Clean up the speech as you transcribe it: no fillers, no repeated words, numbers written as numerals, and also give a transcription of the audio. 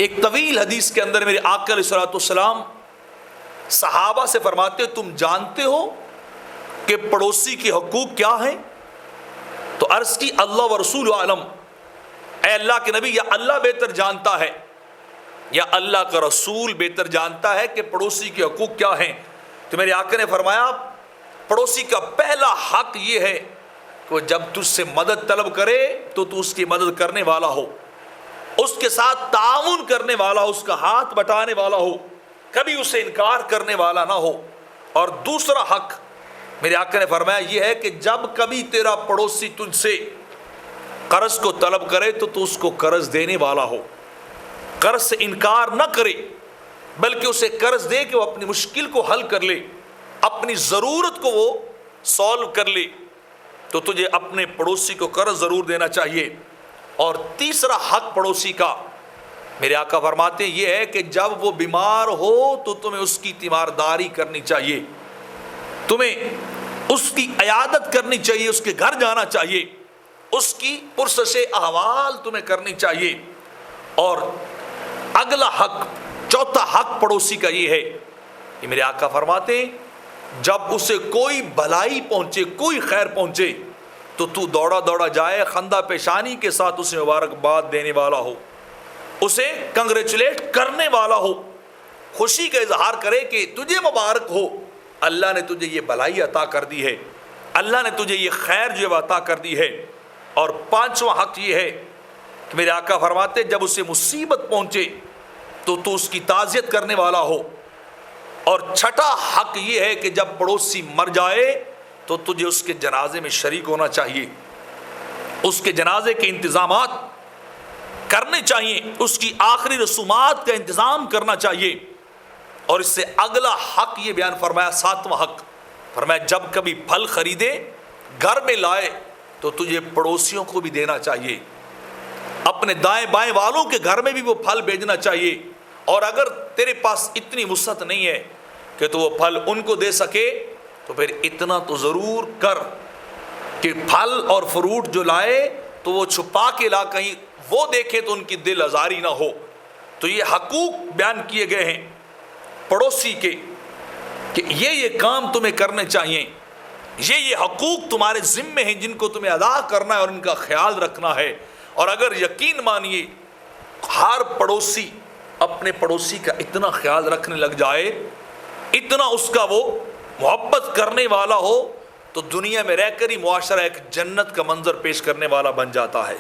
ایک طویل حدیث کے اندر میرے آقا علیہ الصلوۃ والسلام صحابہ سے فرماتے تم جانتے ہو کہ پڑوسی کے حقوق کیا ہیں؟ تو عرض کی اللہ و رسول عالم، اے اللہ کے نبی، یا اللہ بہتر جانتا ہے یا اللہ کا رسول بہتر جانتا ہے کہ پڑوسی کے حقوق کیا ہیں؟ تو میرے آقا نے فرمایا پڑوسی کا پہلا حق یہ ہے کہ وہ جب تجھ سے مدد طلب کرے تو تو اس کی مدد کرنے والا ہو، اس کے ساتھ تعاون کرنے والا ہو، اس کا ہاتھ بٹانے والا ہو، کبھی اسے انکار کرنے والا نہ ہو۔ اور دوسرا حق میرے آقا نے فرمایا یہ ہے کہ جب کبھی تیرا پڑوسی تجھ سے قرض کو طلب کرے تو تو اس کو قرض دینے والا ہو، قرض سے انکار نہ کرے، بلکہ اسے قرض دے کہ وہ اپنی مشکل کو حل کر لے، اپنی ضرورت کو وہ سولو کر لے۔ تو تجھے اپنے پڑوسی کو قرض ضرور دینا چاہیے۔ اور تیسرا حق پڑوسی کا میرے آقا فرماتے ہیں یہ ہے کہ جب وہ بیمار ہو تو تمہیں اس کی تیمارداری کرنی چاہیے، تمہیں اس کی عیادت کرنی چاہیے، اس کے گھر جانا چاہیے، اس کی پرسش احوال تمہیں کرنی چاہیے۔ اور اگلا حق، چوتھا حق پڑوسی کا یہ ہے کہ میرے آقا فرماتے ہیں جب اسے کوئی بھلائی پہنچے، کوئی خیر پہنچے تو تو دوڑا دوڑا جائے، خندہ پیشانی کے ساتھ اسے مبارکباد دینے والا ہو، اسے کنگریچولیٹ کرنے والا ہو، خوشی کا اظہار کرے کہ تجھے مبارک ہو، اللہ نے تجھے یہ بھلائی عطا کر دی ہے، اللہ نے تجھے یہ خیر جو عطا کر دی ہے۔ اور پانچواں حق یہ ہے کہ میرے آقا فرماتے جب اسے مصیبت پہنچے تو تو اس کی تعزیت کرنے والا ہو۔ اور چھٹا حق یہ ہے کہ جب پڑوسی مر جائے تو تجھے اس کے جنازے میں شریک ہونا چاہیے، اس کے جنازے کے انتظامات کرنے چاہیے، اس کی آخری رسومات کا انتظام کرنا چاہیے۔ اور اس سے اگلا حق یہ بیان فرمایا، ساتواں حق فرمایا جب کبھی پھل خریدے گھر میں لائے تو تجھے پڑوسیوں کو بھی دینا چاہیے، اپنے دائیں بائیں والوں کے گھر میں بھی وہ پھل بھیجنا چاہیے۔ اور اگر تیرے پاس اتنی وسعت نہیں ہے کہ تو وہ پھل ان کو دے سکے تو پھر اتنا تو ضرور کر کہ پھل اور فروٹ جو لائے تو وہ چھپا کے لا، کہیں وہ دیکھے تو ان کی دل آزاری نہ ہو۔ تو یہ حقوق بیان کیے گئے ہیں پڑوسی کے کہ یہ کام تمہیں کرنے چاہیے، یہ حقوق تمہارے ذمے ہیں جن کو تمہیں ادا کرنا ہے اور ان کا خیال رکھنا ہے۔ اور اگر یقین مانیے ہر پڑوسی اپنے پڑوسی کا اتنا خیال رکھنے لگ جائے، اتنا اس کا وہ محبت کرنے والا ہو، تو دنیا میں رہ کر ہی معاشرہ ایک جنت کا منظر پیش کرنے والا بن جاتا ہے۔